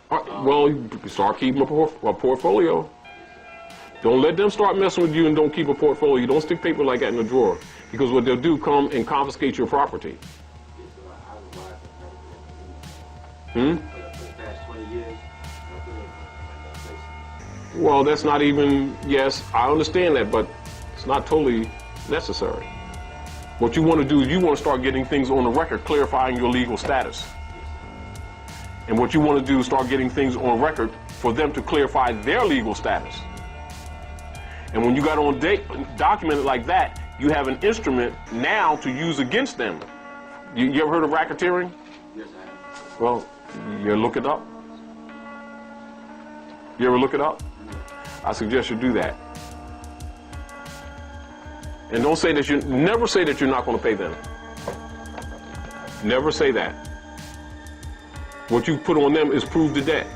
Well, start keeping a portfolio. Don't let them start messing with you and don't keep a portfolio. You don't stick paper like that in the drawer. Because what they'll do, come and confiscate your property. Well, that's not even, yes, I understand that, but it's not totally necessary. What you want to do is you want to start getting things on the record, clarifying your legal status. And what you want to do is start getting things on record for them to clarify their legal status. And when you got on documented like that, you have an instrument now to use against them. You ever heard of racketeering? Yes, I have. Well, you ever look it up? You ever look it up? I suggest you do that. And don't say that never say that you're not going to pay them. Never say that. What you put on them is prove the debt.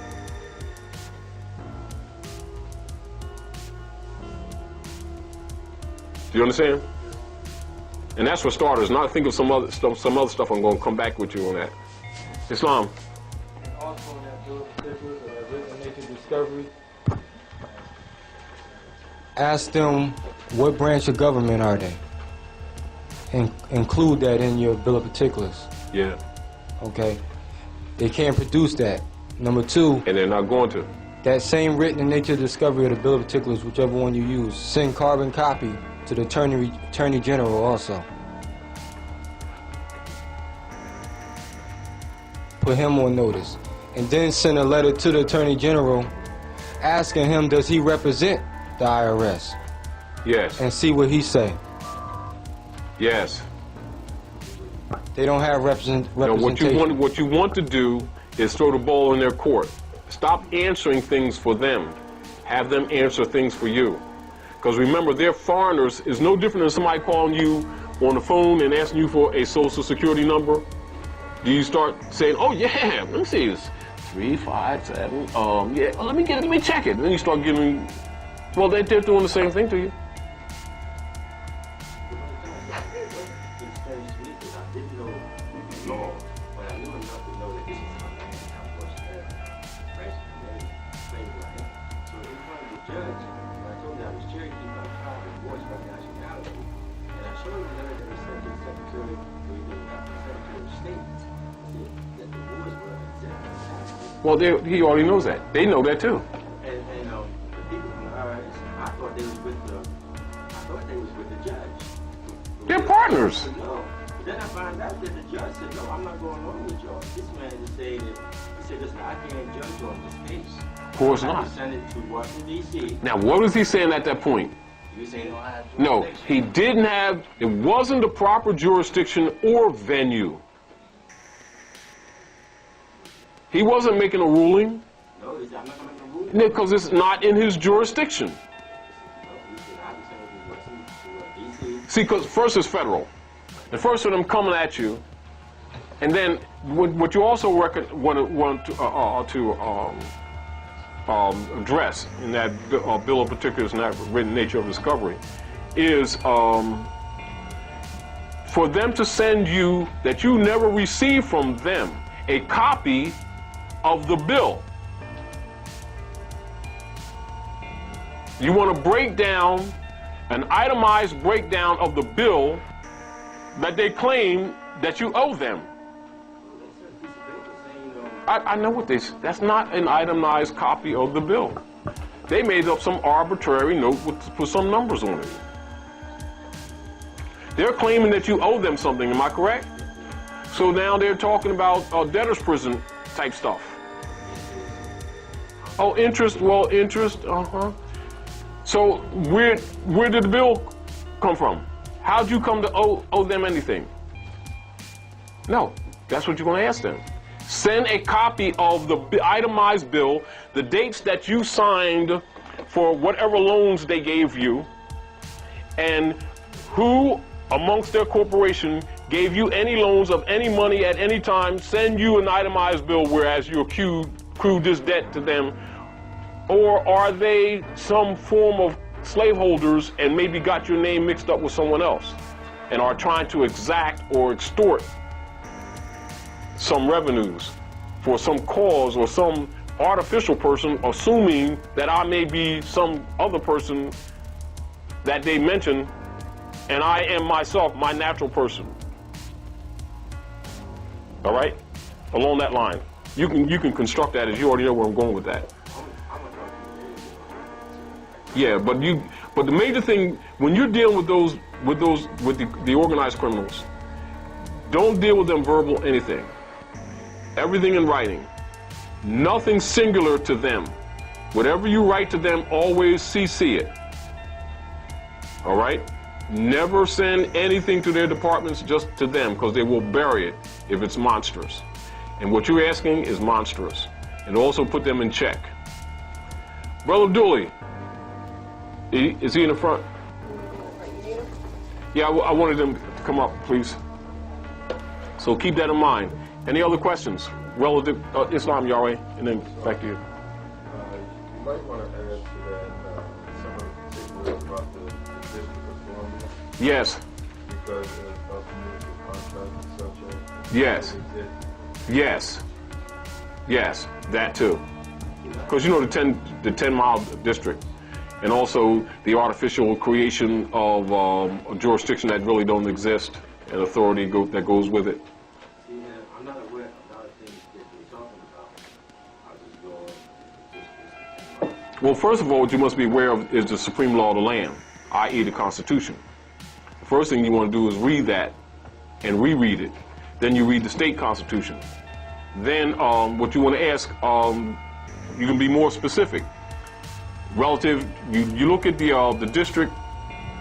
Do you understand? And that's for starters. Now think of some other stuff I'm going to come back with you on that. Islam. And also in that bill of particulars or that written nature discovery, ask them what branch of government are they, and include that in your bill of particulars. Yeah. Okay. They can't produce that. Number two. And they're not going to. That same written in nature discovery of the bill of particulars, whichever one you use, send carbon copy to the Attorney General also. Put him on notice. And then send a letter to the Attorney General asking him, does he represent the IRS? Yes. And see what he say. Yes. They don't have representation. No, what you want to do is throw the ball in their court. Stop answering things for them. Have them answer things for you. Because remember, they're foreigners. Is no different than somebody calling you on the phone and asking you for a social security number. Do you start saying, oh yeah, let me see, it's 357, yeah, well, let me check it. And then you start giving, well, they're doing the same thing to you. Well, he already knows that. They know that too. And the people from the IRS, I thought they was with the judge. They're partners. No. But then I find out that the judge said, no, I'm not going along with y'all. This man is saying that, he said, listen, I can't judge on this case. Of course not. I send it to Washington, D.C. Now, what was he saying at that point? You saying, I have no, he didn't have, it wasn't the proper jurisdiction or venue. He wasn't making a ruling. No, I'm not going to make a ruling. Because it's not in his jurisdiction. No, he said, I was sending it to D.C. See, because first it's federal. And first of them coming at you. And then what you also want to address in that bill of particulars and that written nature of discovery is for them to send you, that you never received from them, a copy of the bill. You want to break down an itemized breakdown of the bill that they claim that you owe them. I know what they say. That's not an itemized copy of the bill. They made up some arbitrary note with some numbers on it. They're claiming that you owe them something, am I correct? So now they're talking about debtor's prison type stuff. Oh, interest, well, interest, So where did the bill come from? How'd you come to owe them anything? No, that's what you're going to ask them. Send a copy of the itemized bill, the dates that you signed for whatever loans they gave you, and who amongst their corporation gave you any loans of any money at any time. Send you an itemized bill whereas you accrued this debt to them. Or are they some form of slaveholders and maybe got your name mixed up with someone else and are trying to exact or extort some revenues for some cause or some artificial person, assuming that I may be some other person that they mention, and I am myself, my natural person. All right? Along that line. You can construct that as you already know where I'm going with that. Yeah, but the major thing when you're dealing with the organized criminals, don't deal with them verbal anything. Everything in writing. Nothing singular to them. Whatever you write to them, always CC it. All right? Never send anything to their departments just to them, because they will bury it if it's monstrous. And what you're asking is monstrous. And also put them in check. Brother Dooley, is he in the front? Yeah, I wanted them to come up, please. So keep that in mind. Any other questions relative Islam, Yahweh, and then back to you. You might want to add to that some of the particulars about the District of Columbia. Yes. Because of the contract and such. Yes. Yes. Yes, that too. Because you know the 10-mile district, and also the artificial creation of a jurisdiction that really don't exist, and authority that goes with it. See, I'm not aware of a lot of things that you're talking about. I was just Well, first of all, what you must be aware of is the supreme law of the land, i.e. the Constitution. The first thing you want to do is read that and reread it. Then you read the state constitution. Then what you want to ask, you can be more specific. Relative, you look at the district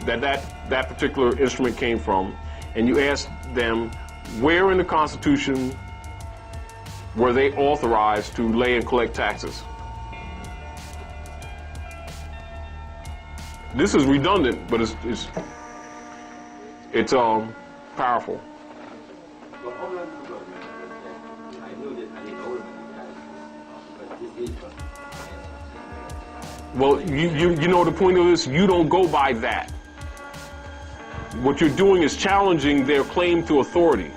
that particular instrument came from, and you ask them where in the Constitution were they authorized to lay and collect taxes. This is redundant, but it's powerful. Well, all I knew was that I knew that I didn't owe them any taxes, but this is Well, you know the point of this, you don't go by that. What you're doing is challenging their claim to authority.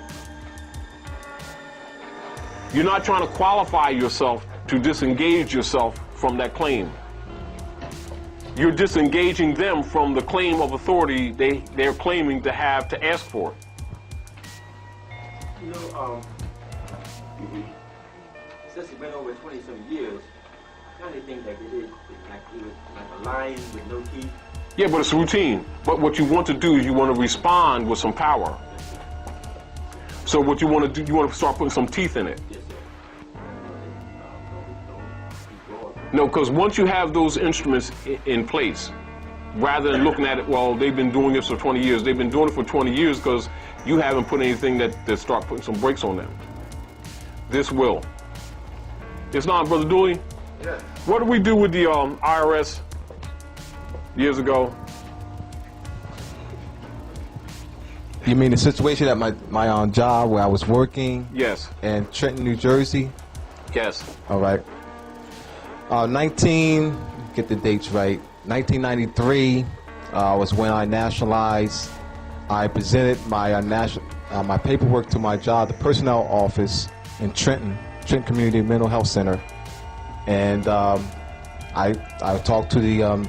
You're not trying to qualify yourself to disengage yourself from that claim. You're disengaging them from the claim of authority they're claiming to have to ask for. You know, since it's been over 20-some years, I kind of think that it was like a lion with no teeth. Yeah, but it's routine. But what you want to do is you want to respond with some power. So what you want to do, you want to start putting some teeth in it. Yes, sir. No, because once you have those instruments in place, rather than looking at it, well, they've been doing this for 20 years. They've been doing it for 20 years because you haven't put anything that start putting some brakes on them. This will. It's not, Brother Dooley? Yeah. What did we do with the IRS years ago? You mean the situation at my job where I was working Yes. in Trenton, New Jersey? Yes. All right. Get the dates right. 1993 was when I nationalized. I presented my my paperwork to my job, the personnel office in Trenton Community Mental Health Center, and I talked to the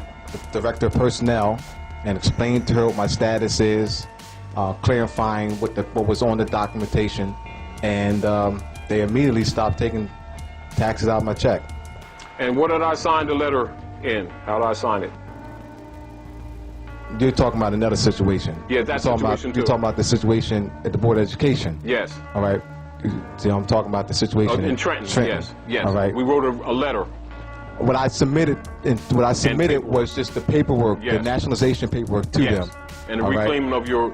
director of personnel and explained to her what my status is, clarifying what was on the documentation, and they immediately stopped taking taxes out of my check. And what did I sign the letter in? How did I sign it? You're talking about another situation. Yeah, that you're situation too. You're talking about the situation at the Board of Education. Yes. All right. See, I'm talking about the situation In Trenton. Yes. Yes. All right. We wrote a letter. What I submitted was just the paperwork, the Yes. nationalization paperwork to Yes. them. And the All right. reclaiming of your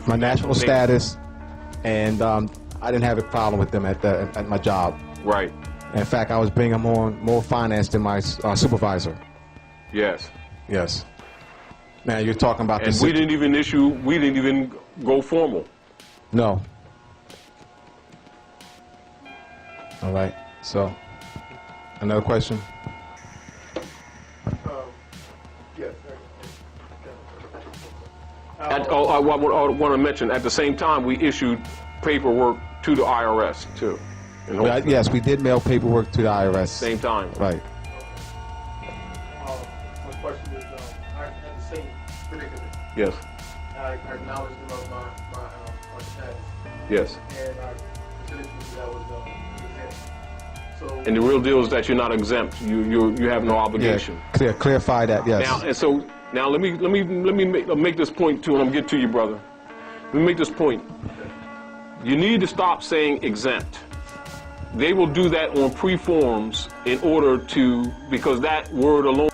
My national status, and I didn't have a problem with them at my job. Right. In fact, I was bringing more finance than my supervisor. Yes. Yes. Now you're talking about And we didn't even go formal. No. All right. So, another question? Yes. I want to mention, at the same time, we issued paperwork to the IRS, too. And But, yes, we did mail paperwork to the IRS. Same time. Right. My question is, I had the same predicament. Yes. I acknowledged of my status, Yes. and I considered that was exempt. So, And the real deal is that you're not exempt. You have no obligation. Yeah, clarify that, yes. Now, and so now let me make this point too, and I'm get to you, brother. Let me make this point. You need to stop saying exempt. They will do that on pre-forms in order to, because that word alone